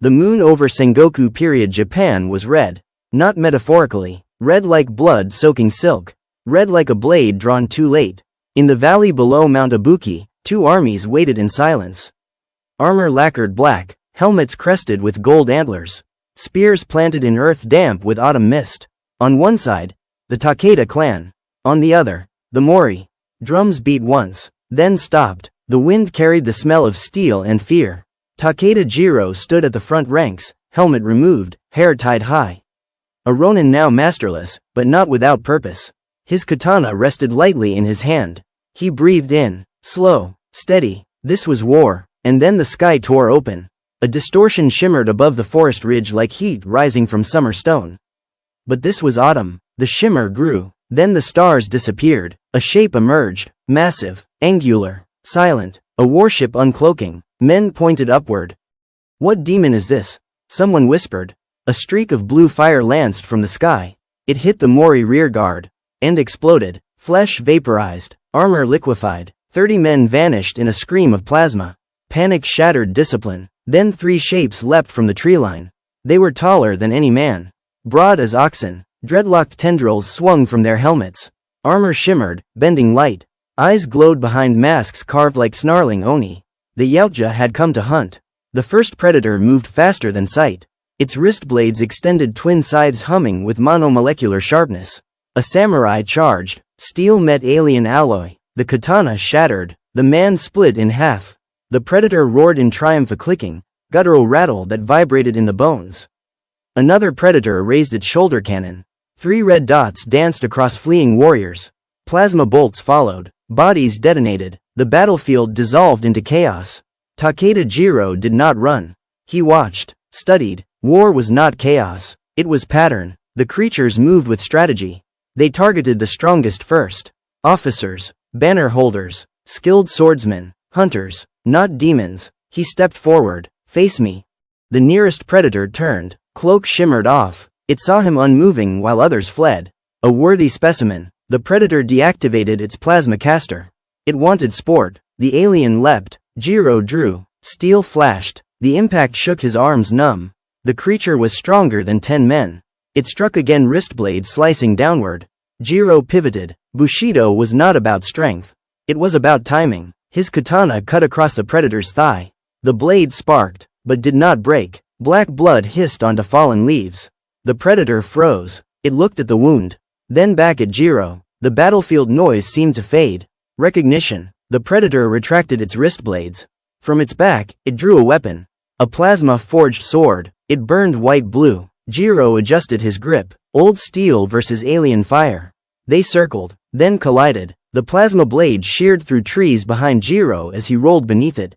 The moon over Sengoku period Japan was red. Not metaphorically. Red like blood soaking silk. Red like a blade drawn too late. In the valley below Mount Ibuki, two armies waited in silence. Armor lacquered black, helmets crested with gold antlers. Spears planted in earth damp with autumn mist. On one side, the Takeda clan. On the other, the Mori. Drums beat once, then stopped. The wind carried the smell of steel and fear. Takeda Jiro stood at the front ranks, helmet removed, hair tied high. A ronin now masterless, but not without purpose. His katana rested lightly in his hand. He breathed in, slow, steady. This was war, and then the sky tore open. A distortion shimmered above the forest ridge like heat rising from summer stone. But this was autumn. The shimmer grew. Then the stars disappeared. A shape emerged, massive, angular, silent, a warship uncloaking. Men pointed upward. What demon is this? Someone whispered. A streak of blue fire lanced from the sky. It hit the Mori rearguard and exploded. Flesh vaporized, armor liquefied. 30 men vanished in a scream of plasma. Panic shattered discipline. Then 3 shapes leapt from the treeline. They were taller than any man. Broad as oxen, dreadlocked tendrils swung from their helmets. Armor shimmered, bending light. Eyes glowed behind masks carved like snarling oni. The yautja had come to hunt. The first predator moved faster than sight. Its wrist blades extended, twin scythes humming with monomolecular sharpness. A samurai charged. Steel met alien alloy. The katana shattered. The man split in half. The predator roared in triumph, a clicking, guttural rattle that vibrated in the bones. Another predator raised its shoulder cannon. 3 red dots danced across fleeing warriors. Plasma bolts followed. Bodies detonated. The battlefield dissolved into chaos. Takeda Jiro did not run. He watched, studied. War was not chaos. It was pattern. The creatures moved with strategy. They targeted the strongest first. Officers, banner holders, skilled swordsmen, hunters, not demons. He stepped forward. Face me. The nearest predator turned. Cloak shimmered off. It saw him unmoving while others fled. A worthy specimen. The predator deactivated its plasma caster. It wanted sport. The alien leapt. Jiro drew. Steel flashed. The impact shook his arms numb. The creature was stronger than 10 men. It struck again, wristblade slicing downward. Jiro pivoted. Bushido was not about strength. It was about timing. His katana cut across the predator's thigh. The blade sparked, but did not break. Black blood hissed onto fallen leaves. The predator froze. It looked at the wound. Then back at Jiro. The battlefield noise seemed to fade. Recognition. The predator retracted its wrist blades. From its back, it drew a weapon. A plasma-forged sword. It burned white-blue. Jiro adjusted his grip. Old steel versus alien fire. They circled, then collided. The plasma blade sheared through trees behind Jiro as he rolled beneath it.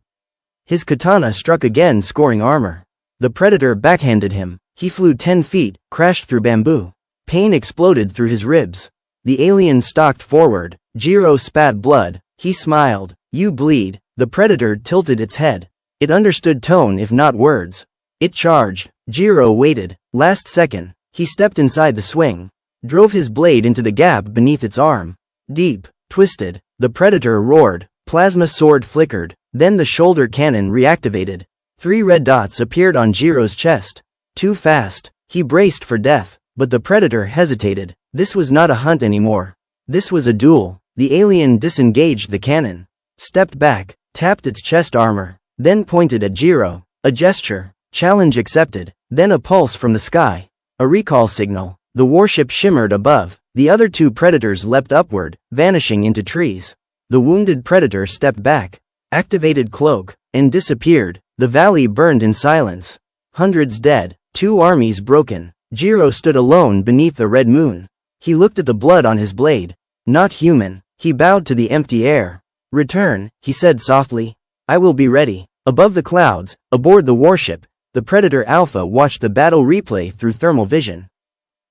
His katana struck again, scoring armor. The predator backhanded him. He flew 10 feet, crashed through bamboo. Pain exploded through his ribs. The alien stalked forward. Jiro spat blood. He smiled. You bleed. The predator tilted its head. It understood tone if not words. It charged. Jiro waited. Last second. He stepped inside the swing. Drove his blade into the gap beneath its arm. Deep. Twisted. The predator roared. Plasma sword flickered. Then the shoulder cannon reactivated. 3 red dots appeared on Jiro's chest. Too fast. He braced for death. But the predator hesitated. This was not a hunt anymore. This was a duel. The alien disengaged the cannon. Stepped back. Tapped its chest armor. Then pointed at Jiro. A gesture. Challenge accepted. Then a pulse from the sky. A recall signal. The warship shimmered above. The other 2 predators leapt upward, vanishing into trees. The wounded predator stepped back, activated cloak, and disappeared. The valley burned in silence. Hundreds dead, 2 armies broken. Jiro stood alone beneath the red moon. He looked at the blood on his blade. Not human. He bowed to the empty air. Return, he said softly. I will be ready. Above the clouds, aboard the warship, the Predator Alpha watched the battle replay through thermal vision.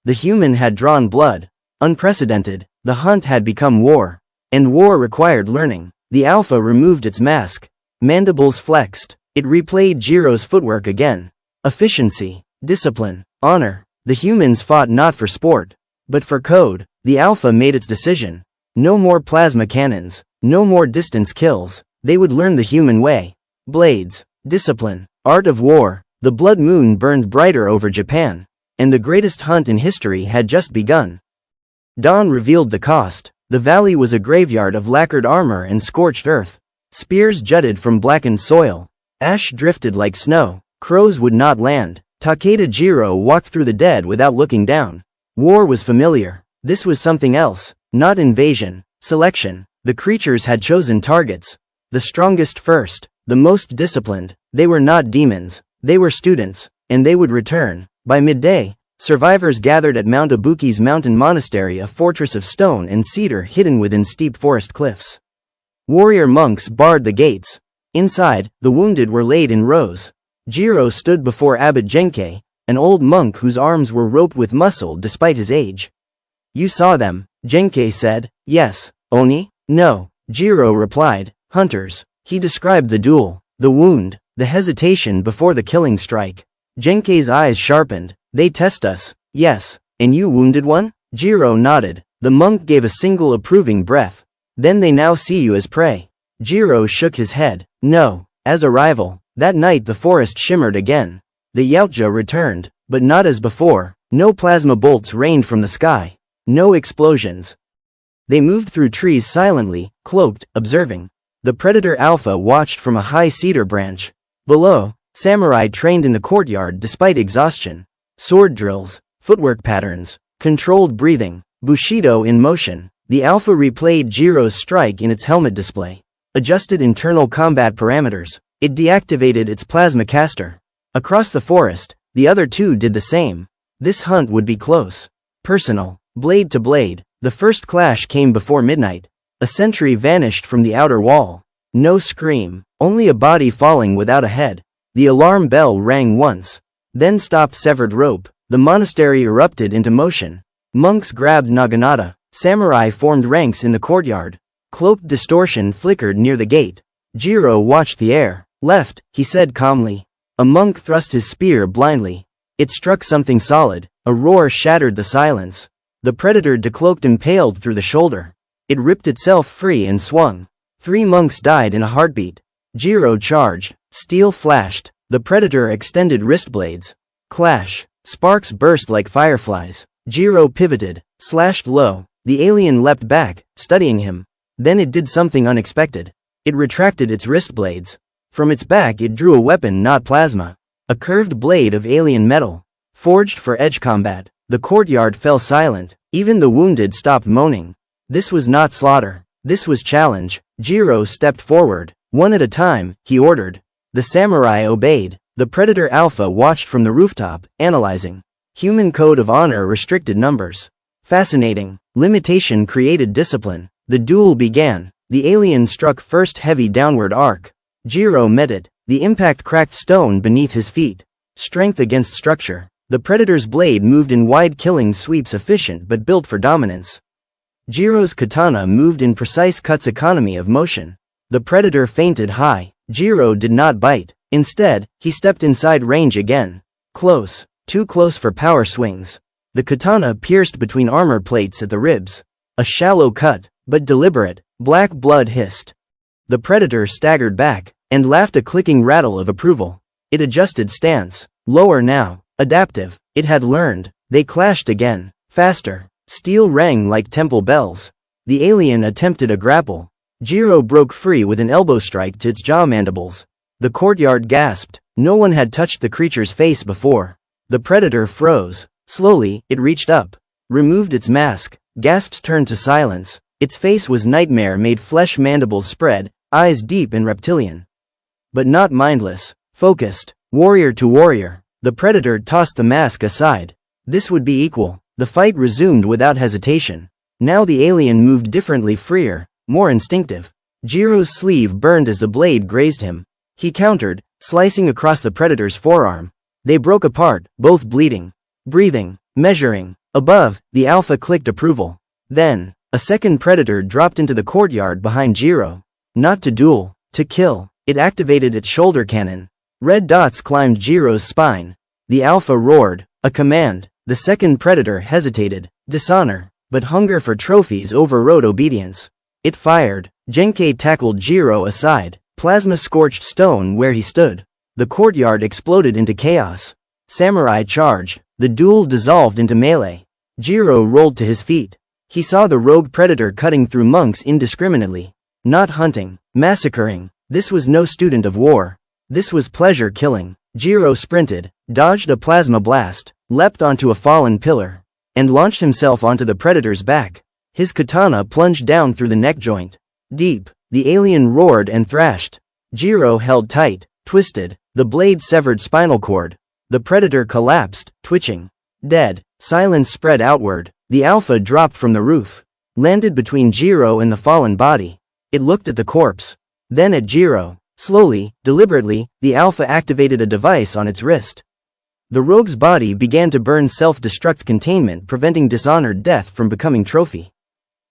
The human had drawn blood. Unprecedented. The hunt had become war. And war required learning. The Alpha removed its mask. Mandibles flexed. It replayed Jiro's footwork again. Efficiency. Discipline. Honor. The humans fought not for sport, but for code. The Alpha made its decision. No more plasma cannons. No more distance kills. They would learn the human way. Blades. Discipline. Art of war. The blood moon burned brighter over Japan, and the greatest hunt in history had just begun. Dawn revealed the cost. The valley was a graveyard of lacquered armor and scorched earth. Spears jutted from blackened soil. Ash drifted like snow. Crows would not land. Takeda Jiro walked through the dead without looking down. War was familiar. This was something else. Not invasion. Selection. The creatures had chosen targets. The strongest first. The most disciplined. They were not demons. They were students. And they would return. By midday, survivors gathered at Mount Ibuki's mountain monastery, a fortress of stone and cedar hidden within steep forest cliffs. Warrior monks barred the gates. Inside, the wounded were laid in rows. Jiro stood before Abbot Genkei, an old monk whose arms were roped with muscle despite his age. "You saw them," Genkei said. "Yes." "Oni?" "No," Jiro replied. "Hunters." He described the duel, the wound, the hesitation before the killing strike. Genkei's eyes sharpened. "They test us." "Yes." "And you wounded one?" Jiro nodded. The monk gave a single approving breath. "Then they now see you as prey." Jiro shook his head. "No, as a rival." That night the forest shimmered again. The yautja returned, but not as before. No plasma bolts rained from the sky. No explosions. They moved through trees silently, cloaked, observing. The predator Alpha watched from a high cedar branch. Below, samurai trained in the courtyard despite exhaustion. Sword drills, footwork patterns, controlled breathing, bushido in motion. The Alpha replayed Jiro's strike in its helmet display. Adjusted internal combat parameters. It deactivated its plasma caster. Across the forest, the other two did the same. This hunt would be close. Personal. Blade to blade. The first clash came before midnight. A sentry vanished from the outer wall. No scream. Only a body falling without a head. The alarm bell rang once. Then stopped severed rope. The monastery erupted into motion. Monks grabbed naginata. Samurai formed ranks in the courtyard. Cloaked distortion flickered near the gate. Jiro watched the air. "Left," he said calmly. A monk thrust his spear blindly. It struck something solid. A roar shattered the silence. The predator decloaked impaled through the shoulder. It ripped itself free and swung. 3 monks died in a heartbeat. Jiro charged. Steel flashed. The predator extended wrist blades. Clash. Sparks burst like fireflies. Jiro pivoted, slashed low. The alien leapt back, studying him. Then it did something unexpected. It retracted its wrist blades. From its back it drew a weapon, not plasma. A curved blade of alien metal. Forged for edge combat. The courtyard fell silent. Even the wounded stopped moaning. This was not slaughter. This was challenge. Jiro stepped forward. One at a time, he ordered. The samurai obeyed. The predator Alpha watched from the rooftop, analyzing. Human code of honor restricted numbers. Fascinating. Limitation created discipline. The duel began. The alien struck first heavy downward arc. Jiro met it. The impact cracked stone beneath his feet. Strength against structure. The predator's blade moved in wide killing sweeps, efficient but built for dominance. Jiro's katana moved in precise cuts, economy of motion. The predator feinted high. Jiro did not bite. Instead, he stepped inside range again. Close. Too close for power swings. The katana pierced between armor plates at the ribs. A shallow cut, but deliberate. Black blood hissed. The predator staggered back, and laughed, a clicking rattle of approval. It adjusted stance. Lower now. Adaptive. It had learned. They clashed again. Faster. Steel rang like temple bells. The alien attempted a grapple. Jiro broke free with an elbow strike to its jaw mandibles. The courtyard gasped. No one had touched the creature's face before. The predator froze. Slowly, it reached up. Removed its mask. Gasps turned to silence. Its face was nightmare-made flesh, mandibles spread, eyes deep and reptilian. But not mindless. Focused. Warrior to warrior. The predator tossed the mask aside. This would be equal. The fight resumed without hesitation. Now the alien moved differently, freer, more instinctive. Jiro's sleeve burned as the blade grazed him. He countered, slicing across the predator's forearm. They broke apart, both bleeding. Breathing. Measuring. Above, the Alpha clicked approval. Then, a second predator dropped into the courtyard behind Jiro. Not to duel, to kill. It activated its shoulder cannon. Red dots climbed Jiro's spine. The Alpha roared, a command. The second predator hesitated. Dishonor. But hunger for trophies overrode obedience. It fired. Genkei tackled Jiro aside. Plasma scorched stone where he stood. The courtyard exploded into chaos. Samurai charge. The duel dissolved into melee. Jiro rolled to his feet. He saw the rogue predator cutting through monks indiscriminately. Not hunting, massacring. This was no student of war. This was pleasure killing. Jiro sprinted, dodged a plasma blast, leapt onto a fallen pillar, and launched himself onto the predator's back. His katana plunged down through the neck joint. Deep, the alien roared and thrashed. Jiro held tight, twisted, the blade severed spinal cord. The predator collapsed, twitching. Dead. Silence spread outward. The alpha dropped from the roof, landed between Jiro and the fallen body. It looked at the corpse, then at Jiro. Slowly, deliberately, the alpha activated a device on its wrist. The rogue's body began to burn self-destruct containment, preventing dishonored death from becoming trophy.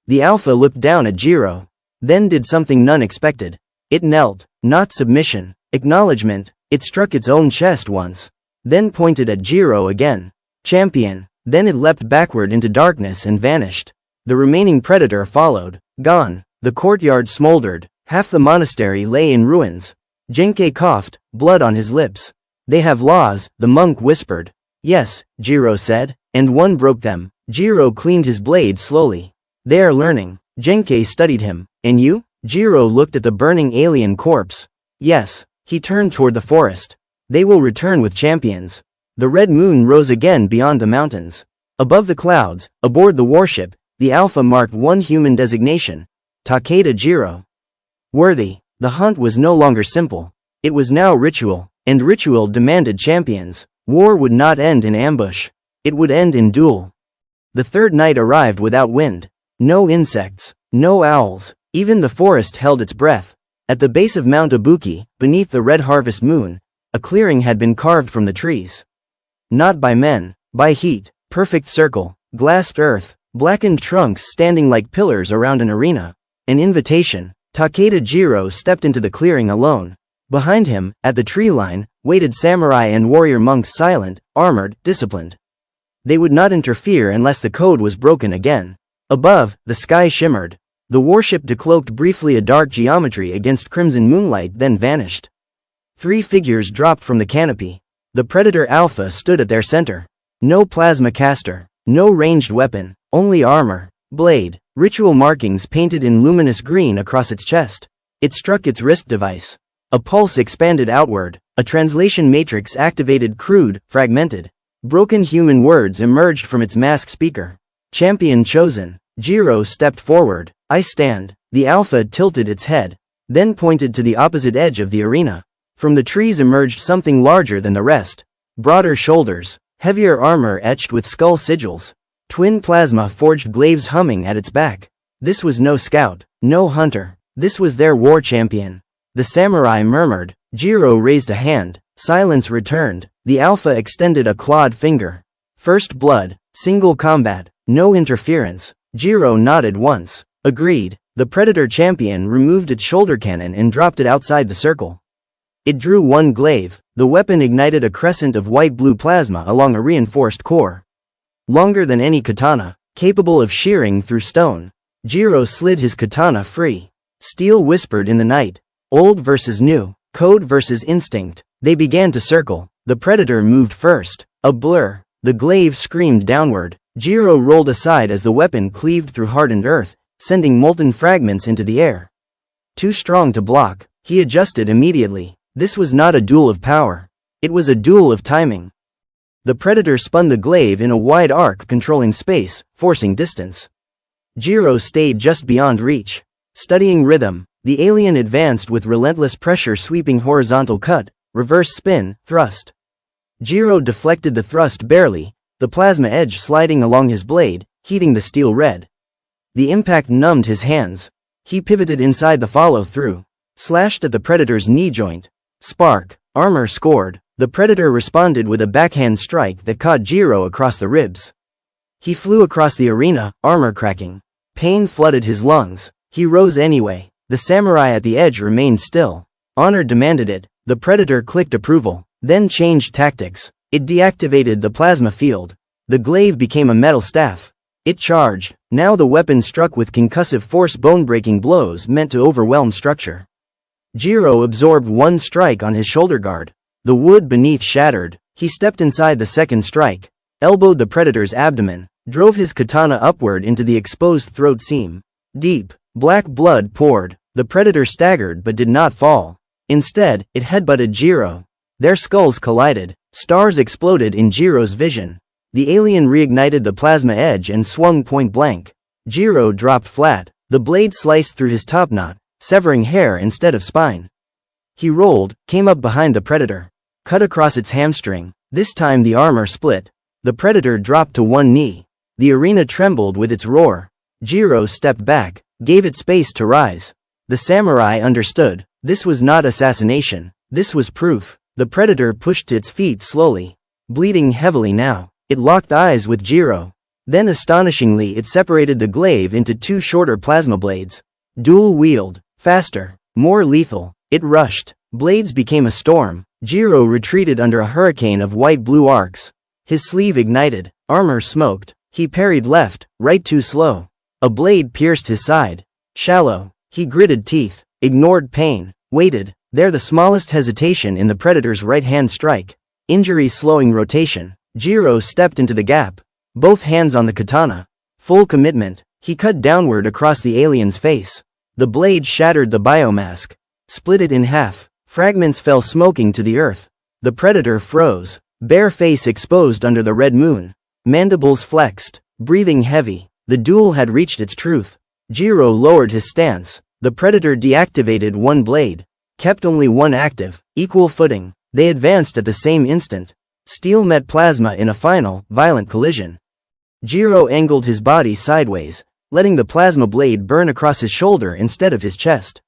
The alpha looked down at Jiro, then did something none expected. It knelt, not submission, acknowledgement. It struck its own chest once, then pointed at Jiro again. Champion. Then it leapt backward into darkness and vanished. The remaining predator followed. Gone. The courtyard smoldered. Half the monastery lay in ruins. Genkei coughed, blood on his lips. They have laws, the monk whispered. Yes, Jiro said, and one broke them. Jiro cleaned his blade slowly. They are learning. Genkei studied him. And you? Jiro looked at the burning alien corpse. Yes. He turned toward the forest. They will return with champions. The red moon rose again beyond the mountains. Above the clouds, aboard the warship, the Alpha marked one human designation. Takeda Jiro. Worthy. The hunt was no longer simple. It was now ritual, and ritual demanded champions. War would not end in ambush. It would end in duel. The third night arrived without wind. No insects. No owls. Even the forest held its breath. At the base of Mount Ibuki, beneath the red harvest moon, a clearing had been carved from the trees. Not by men, by heat, perfect circle, glassed earth, blackened trunks standing like pillars around an arena. An invitation. Takeda Jiro stepped into the clearing alone. Behind him, at the tree line, waited samurai and warrior monks, silent, armored, disciplined. They would not interfere unless the code was broken again. Above, the sky shimmered. The warship decloaked briefly a dark geometry against crimson moonlight, then vanished. Three figures dropped from the canopy. The Predator Alpha stood at their center. No plasma caster, no ranged weapon, only armor, blade, ritual markings painted in luminous green across its chest. It struck its wrist device. A pulse expanded outward. A translation matrix activated, crude, fragmented. Broken human words emerged from its mask speaker. Champion chosen. Jiro stepped forward. I stand. The Alpha tilted its head, then pointed to the opposite edge of the arena. From the trees emerged something larger than the rest. Broader shoulders, heavier armor etched with skull sigils. Twin plasma forged glaives humming at its back. This was no scout, no hunter. This was their war champion. The samurai murmured. Jiro raised a hand. Silence returned. The Alpha extended a clawed finger. First blood, single combat, no interference. Jiro nodded once. Agreed. The Predator champion removed its shoulder cannon and dropped it outside the circle. It drew one glaive. The weapon ignited a crescent of white-blue plasma along a reinforced core. Longer than any katana, capable of shearing through stone. Jiro slid his katana free. Steel whispered in the night. Old versus new, code versus instinct. They began to circle. The Predator moved first. A blur. The glaive screamed downward. Jiro rolled aside as the weapon cleaved through hardened earth, sending molten fragments into the air. Too strong to block, he adjusted immediately. This was not a duel of power. It was a duel of timing. The Predator spun the glaive in a wide arc, controlling space, forcing distance. Jiro stayed just beyond reach. Studying rhythm, the alien advanced with relentless pressure, sweeping horizontal cut, reverse spin, thrust. Jiro deflected the thrust barely, the plasma edge sliding along his blade, heating the steel red. The impact numbed his hands. He pivoted inside the follow-through. Slashed at the Predator's knee joint. Spark. Armor scored. The Predator responded with a backhand strike that caught Jiro across the ribs. He flew across the arena, armor cracking. Pain flooded his lungs. He rose anyway. The samurai at the edge remained still. Honor demanded it. The Predator clicked approval, then changed tactics. It deactivated the plasma field. The glaive became a metal staff. It charged. Now the weapon struck with concussive force, bone-breaking blows meant to overwhelm structure. Jiro absorbed one strike on his shoulder guard. The wood beneath shattered. He stepped inside the second strike, elbowed the predator's abdomen, drove his katana upward into the exposed throat seam. Deep, black blood poured. The predator staggered but did not fall. Instead, it headbutted Jiro. Their skulls collided. Stars exploded in Jiro's vision. The alien reignited the plasma edge and swung point blank. Jiro dropped flat. The blade sliced through his topknot, severing hair instead of spine. He rolled, came up behind the predator, cut across its hamstring. This time the armor split. The predator dropped to one knee. The arena trembled with its roar. Jiro stepped back, gave it space to rise. The samurai understood. This was not assassination. This was proof. The predator pushed to its feet slowly, bleeding heavily now. It locked eyes with Jiro. Then astonishingly it separated the glaive into two shorter plasma blades. Dual-wield, faster, more lethal. It rushed. Blades became a storm. Jiro retreated under a hurricane of white-blue arcs. His sleeve ignited. Armor smoked. He parried left, right too slow. A blade pierced his side. Shallow. He gritted teeth, ignored pain, waited. There the smallest hesitation in the predator's right-hand strike. Injury slowing rotation. Jiro stepped into the gap. Both hands on the katana. Full commitment. He cut downward across the alien's face. The blade shattered the biomask. Split it in half. Fragments fell smoking to the earth. The predator froze. Bare face exposed under the red moon. Mandibles flexed. Breathing heavy. The duel had reached its truth. Jiro lowered his stance. The predator deactivated one blade. Kept only one active. Equal footing. They advanced at the same instant. Steel met plasma in a final, violent collision. Jiro angled his body sideways, letting the plasma blade burn across his shoulder instead of his chest.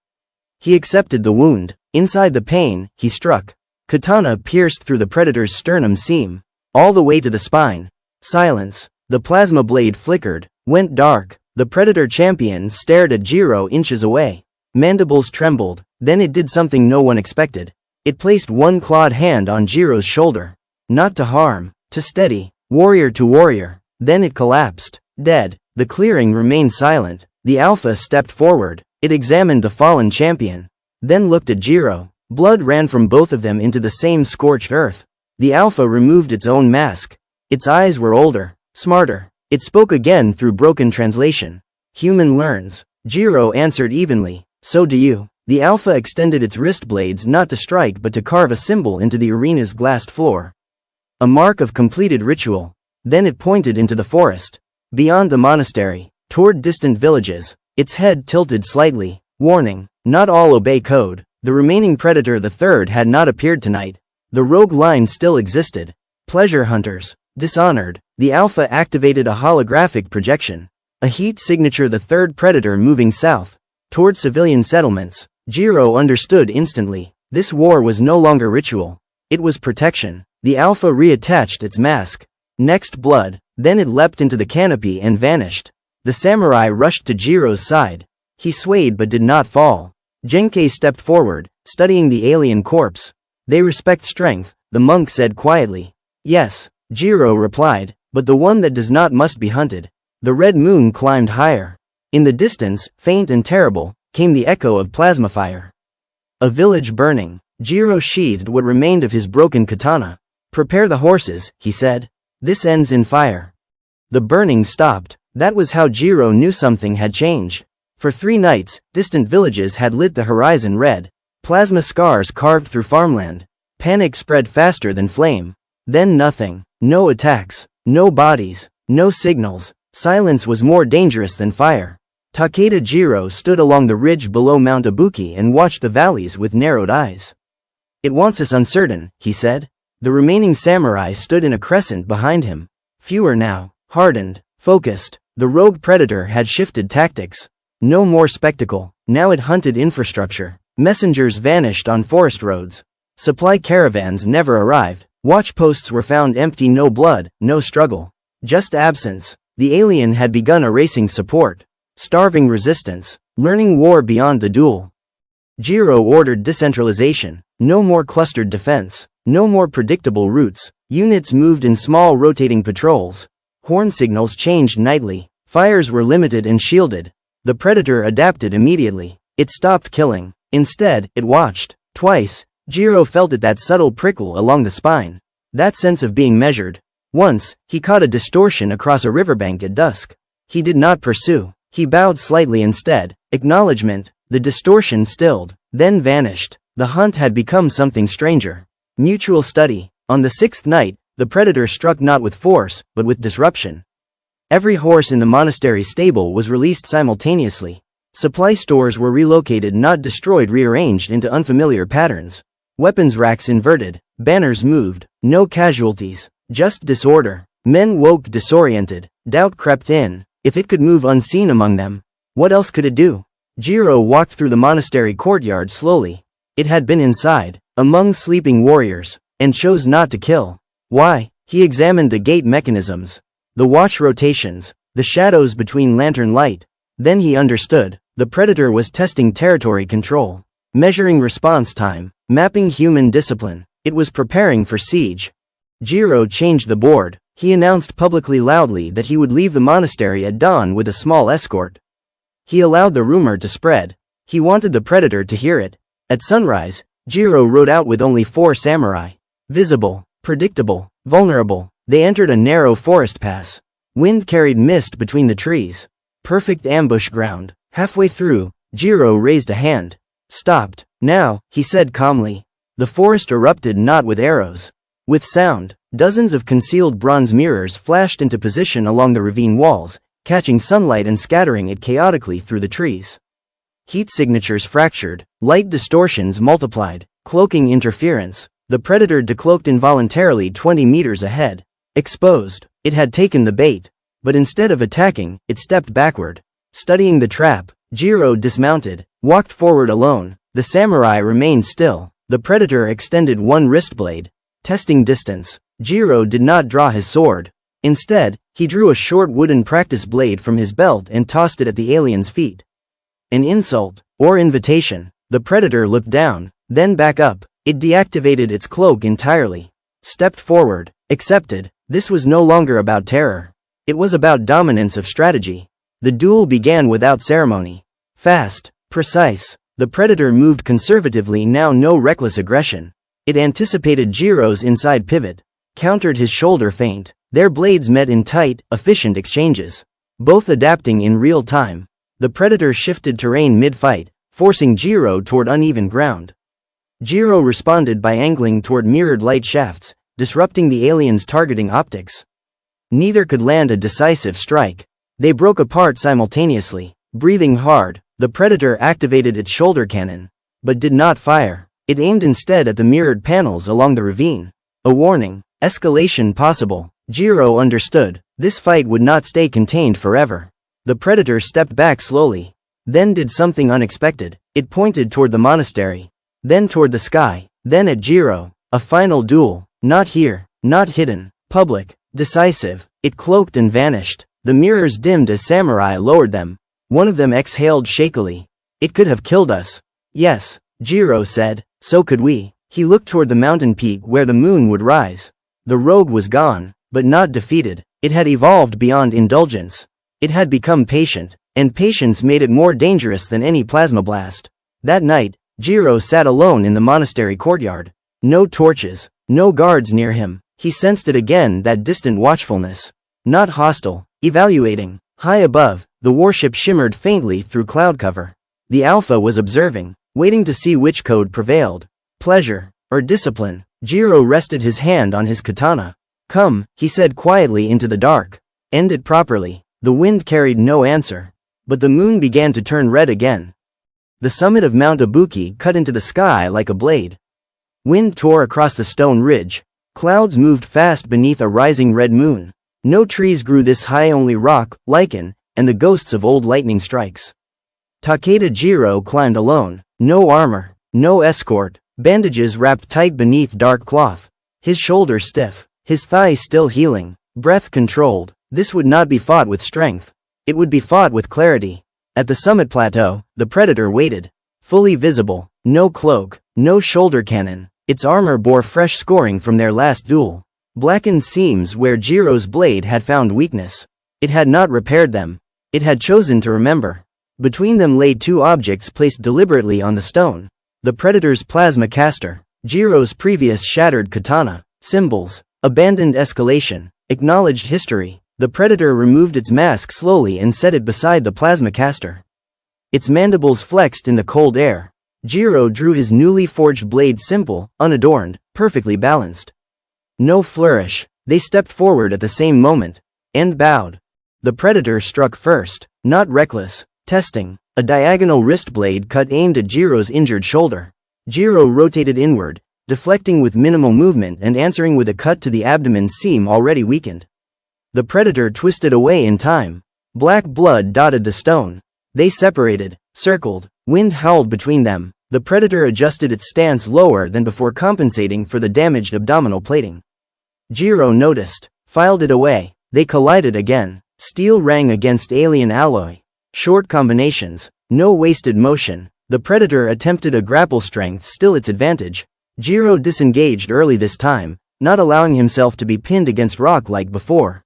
He accepted the wound. Inside the pain, he struck. Katana pierced through the predator's sternum seam, all the way to the spine. Silence. The plasma blade flickered, went dark. The predator champion stared at Jiro inches away. Mandibles trembled. Then it did something no one expected. It placed one clawed hand on Jiro's shoulder. Not to harm, to steady, warrior to warrior. Then it collapsed. Dead. The clearing remained silent. The Alpha stepped forward. It examined the fallen champion. Then looked at Jiro. Blood ran from both of them into the same scorched earth. The Alpha removed its own mask. Its eyes were older, smarter. It spoke again through broken translation. Human learns. Jiro answered evenly. So do you. The Alpha extended its wrist blades not to strike but to carve a symbol into the arena's glassed floor. A mark of completed ritual. Then it pointed into the forest. Beyond the monastery, toward distant villages. Its head tilted slightly. Warning. Not all obey code. The remaining predator the third had not appeared tonight. The rogue line still existed. Pleasure hunters. Dishonored. The Alpha activated a holographic projection. A heat signature the third predator moving south. Toward civilian settlements. Jiro understood instantly. This war was no longer ritual. It was protection. The Alpha reattached its mask. Next blood. Then it leapt into the canopy and vanished. The samurai rushed to Jiro's side. He swayed but did not fall. Genkei stepped forward, studying the alien corpse. They respect strength, the monk said quietly. Yes, Jiro replied, but the one that does not must be hunted. The red moon climbed higher. In the distance, faint and terrible, came the echo of plasma fire. A village burning. Jiro sheathed what remained of his broken katana. Prepare the horses, he said. This ends in fire. The burning stopped. That was how Jiro knew something had changed. For 3 nights, distant villages had lit the horizon red. Plasma scars carved through farmland. Panic spread faster than flame. Then nothing. No attacks. No bodies. No signals. Silence was more dangerous than fire. Takeda Jiro stood along the ridge below Mount Ibuki and watched the valleys with narrowed eyes. It wants us uncertain, he said. The remaining samurai stood in a crescent behind him. Fewer now. Hardened. Focused. The rogue predator had shifted tactics. No more spectacle. Now it hunted infrastructure. Messengers vanished on forest roads. Supply caravans never arrived. Watch posts were found empty. No blood, no struggle. Just absence. The alien had begun erasing support. Starving resistance. Learning war beyond the duel. Jiro ordered decentralization. No more clustered defense. No more predictable routes. Units moved in small rotating patrols. Horn signals changed nightly. Fires were limited and shielded. The predator adapted immediately. It stopped killing. Instead, it watched. Twice, Jiro felt that subtle prickle along the spine. That sense of being measured. Once, he caught a distortion across a riverbank at dusk. He did not pursue. He bowed slightly instead. Acknowledgement. The distortion stilled, then vanished. The hunt had become something stranger. Mutual study. On the sixth night, the predator struck not with force, but with disruption. Every horse in the monastery stable was released simultaneously. Supply stores were relocated, not destroyed, rearranged into unfamiliar patterns. Weapons racks inverted, banners moved, no casualties, just disorder. Men woke disoriented, doubt crept in. If it could move unseen among them, what else could it do? Jiro walked through the monastery courtyard slowly. It had been inside, among sleeping warriors, and chose not to kill. Why? He examined the gate mechanisms, the watch rotations, the shadows between lantern light. Then he understood. The predator was testing territory control, measuring response time, mapping human discipline. It was preparing for siege. Jiro changed the board. He announced publicly loudly that he would leave the monastery at dawn with a small escort. He allowed the rumor to spread. He wanted the predator to hear it. At sunrise, Jiro rode out with only 4 samurai. Visible, predictable, vulnerable. They entered a narrow forest pass. Wind carried mist between the trees. Perfect ambush ground. Halfway through, Jiro raised a hand. Stopped. Now, he said calmly. The forest erupted not with arrows. With sound. Dozens of concealed bronze mirrors flashed into position along the ravine walls, catching sunlight and scattering it chaotically through the trees. Heat signatures fractured, light distortions multiplied, cloaking interference. The predator decloaked involuntarily 20 meters ahead. Exposed. It had taken the bait. But instead of attacking, it stepped backward. Studying the trap, Jiro dismounted, walked forward alone. The samurai remained still. The predator extended one wrist blade, testing distance. Jiro did not draw his sword. Instead, he drew a short wooden practice blade from his belt and tossed it at the alien's feet. An insult, or invitation. The predator looked down, then back up. It deactivated its cloak entirely. Stepped forward, accepted. This was no longer about terror. It was about dominance of strategy. The duel began without ceremony. Fast, precise. The predator moved conservatively, now no reckless aggression. It anticipated Jiro's inside pivot, countered his shoulder feint. Their blades met in tight, efficient exchanges, both adapting in real time. The predator shifted terrain mid-fight, forcing Jiro toward uneven ground. Jiro responded by angling toward mirrored light shafts, disrupting the alien's targeting optics. Neither could land a decisive strike. They broke apart simultaneously. Breathing hard, the predator activated its shoulder cannon, but did not fire. It aimed instead at the mirrored panels along the ravine. A warning. Escalation possible. Jiro understood. This fight would not stay contained forever. The predator stepped back slowly, then did something unexpected. It pointed toward the monastery, then toward the sky, then at Jiro. A final duel. Not here, not hidden, public, decisive. It cloaked and vanished. The mirrors dimmed as samurai lowered them. One of them exhaled shakily. It could have killed us. Yes, Jiro said, so could we. He looked toward the mountain peak where the moon would rise. The rogue was gone, but not defeated. It had evolved beyond indulgence. It had become patient, and patience made it more dangerous than any plasma blast. That night, Jiro sat alone in the monastery courtyard. No torches, no guards near him. He sensed it again, that distant watchfulness. Not hostile, evaluating. High above, the warship shimmered faintly through cloud cover. The Alpha was observing, waiting to see which code prevailed. Pleasure, or discipline. Jiro rested his hand on his katana. Come, he said quietly into the dark. End it properly. The wind carried no answer. But the moon began to turn red again. The summit of Mount Ibuki cut into the sky like a blade. Wind tore across the stone ridge. Clouds moved fast beneath a rising red moon. No trees grew this high, only rock, lichen, and the ghosts of old lightning strikes. Takeda Jiro climbed alone. No armor, no escort, bandages wrapped tight beneath dark cloth. His shoulder stiff, his thigh still healing, breath controlled. This would not be fought with strength. It would be fought with clarity. At the summit plateau, the predator waited. Fully visible, no cloak, no shoulder cannon. Its armor bore fresh scoring from their last duel. Blackened seams where Jiro's blade had found weakness. It had not repaired them. It had chosen to remember. Between them lay 2 objects placed deliberately on the stone. The predator's plasma caster. Jiro's previous shattered katana, symbols, abandoned escalation, acknowledged history. The predator removed its mask slowly and set it beside the plasma caster. Its mandibles flexed in the cold air. Jiro drew his newly forged blade simple, unadorned, perfectly balanced. No flourish. They stepped forward at the same moment, and bowed. The predator struck first, not reckless, testing. A diagonal wrist blade cut aimed at Jiro's injured shoulder. Jiro rotated inward, deflecting with minimal movement and answering with a cut to the abdomen seam already weakened. The predator twisted away in time. Black blood dotted the stone. They separated, circled, wind howled between them. The predator adjusted its stance lower than before, compensating for the damaged abdominal plating. Jiro noticed, filed it away. They collided again. Steel rang against alien alloy. Short combinations, no wasted motion. The predator attempted a grapple, strength still its advantage. Jiro disengaged early this time, not allowing himself to be pinned against rock like before.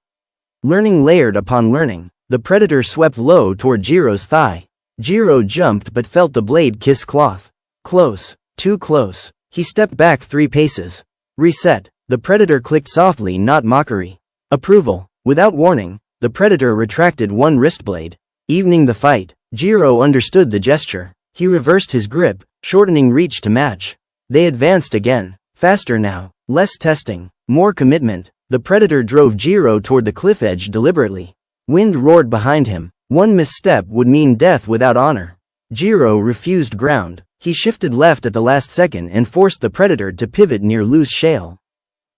Learning layered upon learning, the predator swept low toward Jiro's thigh. Jiro jumped but felt the blade kiss cloth. Close, too close. He stepped back 3 paces. Reset. The predator clicked softly, not mockery. Approval. Without warning, the predator retracted one wrist blade. Evening the fight. Jiro understood the gesture. He reversed his grip, shortening reach to match. They advanced again. Faster now. Less testing. More commitment. The predator drove Jiro toward the cliff edge deliberately. Wind roared behind him. One misstep would mean death without honor. Jiro refused ground. He shifted left at the last second and forced the predator to pivot near loose shale.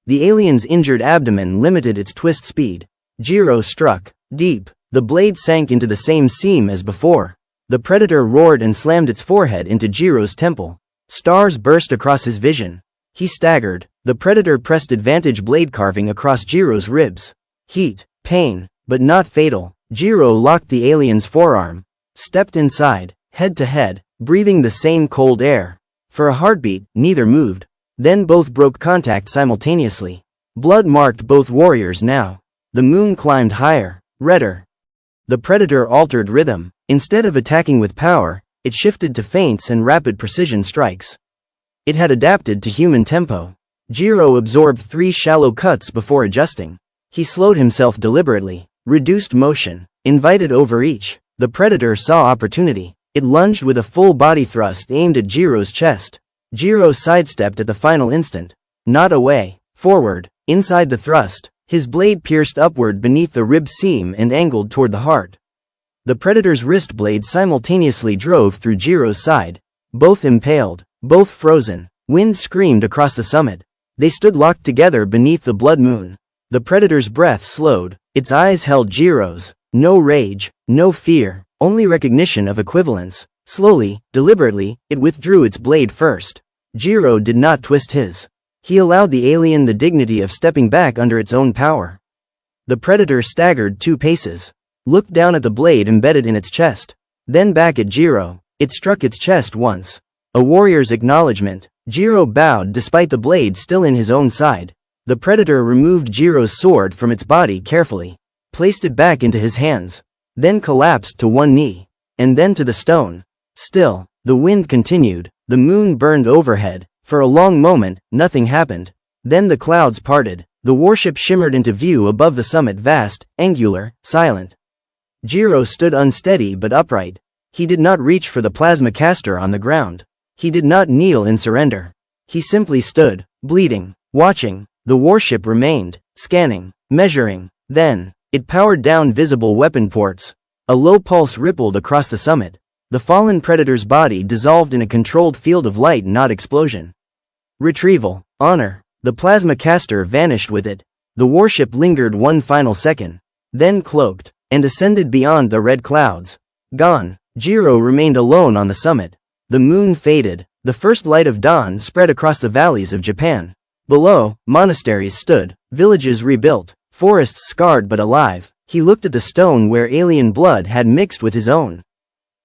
The alien's injured abdomen limited its twist speed. Jiro struck deep. The blade sank into the same seam as before. The predator roared and slammed its forehead into Jiro's temple. Stars burst across his vision. He staggered. The predator pressed advantage blade carving across Jiro's ribs. Heat, pain, but not fatal. Jiro locked the alien's forearm. Stepped inside, head to head, breathing the same cold air. For a heartbeat, neither moved. Then both broke contact simultaneously. Blood marked both warriors now. The moon climbed higher, redder. The predator altered rhythm. Instead of attacking with power, it shifted to feints and rapid precision strikes. It had adapted to human tempo. Jiro absorbed 3 shallow cuts before adjusting. He slowed himself deliberately, reduced motion, invited overreach. The predator saw opportunity. It lunged with a full body thrust aimed at Jiro's chest. Jiro sidestepped at the final instant. Not away, forward, inside the thrust. His blade pierced upward beneath the rib seam and angled toward the heart. The predator's wrist blade simultaneously drove through Jiro's side. Both impaled, both frozen. Wind screamed across the summit. They stood locked together beneath the blood moon. The predator's breath slowed. Its eyes held Jiro's. No rage, no fear, only recognition of equivalence. Slowly, deliberately, it withdrew its blade first. Jiro did not twist his. He allowed the alien the dignity of stepping back under its own power. The predator staggered 2 paces. Looked down at the blade embedded in its chest. Then back at Jiro. It struck its chest once. A warrior's acknowledgement. Jiro bowed despite the blade still in his own side. The predator removed Jiro's sword from its body carefully. Placed it back into his hands. Then collapsed to one knee. And then to the stone. Still, the wind continued. The moon burned overhead. For a long moment, nothing happened. Then the clouds parted. The warship shimmered into view above the summit, vast, angular, silent. Jiro stood unsteady but upright. He did not reach for the plasma caster on the ground. He did not kneel in surrender. He simply stood, bleeding, watching. The warship remained, scanning, measuring. Then, it powered down visible weapon ports. A low pulse rippled across the summit. The fallen predator's body dissolved in a controlled field of light, not explosion. Retrieval, honor. The plasma caster vanished with it. The warship lingered one final second. Then cloaked, and ascended beyond the red clouds. Gone. Jiro remained alone on the summit. The moon faded. The first light of dawn spread across the valleys of Japan. Below, monasteries stood, villages rebuilt, forests scarred but alive. He looked at the stone where alien blood had mixed with his own.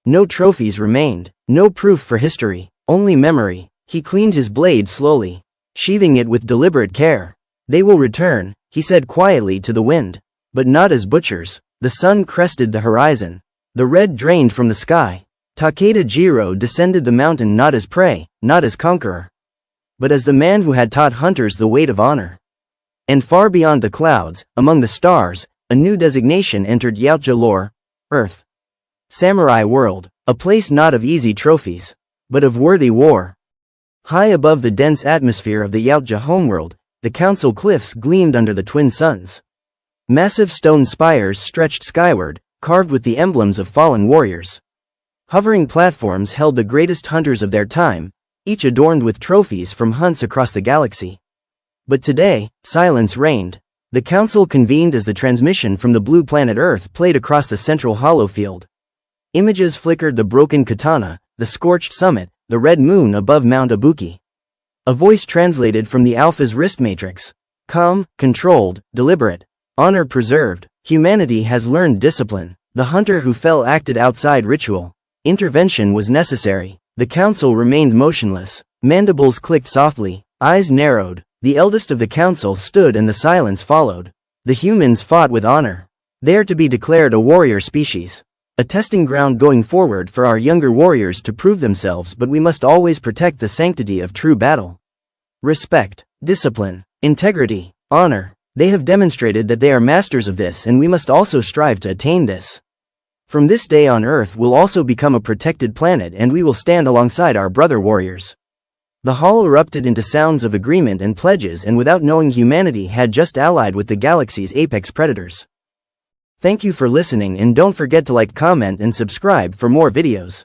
No trophies remained, no proof for history, only memory. He cleaned his blade slowly, sheathing it with deliberate care. They will return, he said quietly to the wind. But not as butchers. The sun crested the horizon. The red drained from the sky. Takeda Jiro descended the mountain not as prey, not as conqueror. but as the man who had taught hunters the weight of honor. And far beyond the clouds, among the stars, a new designation entered yautja lore, Earth. Samurai world, a place not of easy trophies, but of worthy war. High above the dense atmosphere of the yautja homeworld, the council cliffs gleamed under the twin suns. Massive stone spires stretched skyward, carved with the emblems of fallen warriors. Hovering platforms held the greatest hunters of their time, each adorned with trophies from hunts across the galaxy. But today, silence reigned. The council convened as the transmission from the blue planet Earth played across the central hollow field. Images flickered: the broken katana, the scorched summit, the red moon above Mount Ibuki. A voice translated from the Alpha's wrist matrix. Calm, controlled, deliberate. Honor preserved. Humanity has learned discipline. The hunter who fell acted outside ritual. Intervention was necessary. The council remained motionless. Mandibles clicked softly. Eyes narrowed. The eldest of the council stood and the silence followed. The humans fought with honor. They are to be declared a warrior species. A testing ground going forward for our younger warriors to prove themselves, but we must always protect the sanctity of true battle. Respect, discipline, integrity, honor. They have demonstrated that they are masters of this, and we must also strive to attain this. From this day on, Earth will also become a protected planet, and we will stand alongside our brother warriors. The hall erupted into sounds of agreement and pledges, and without knowing, humanity had just allied with the galaxy's apex predators. Thank you for listening, and don't forget to like, comment, and subscribe for more videos.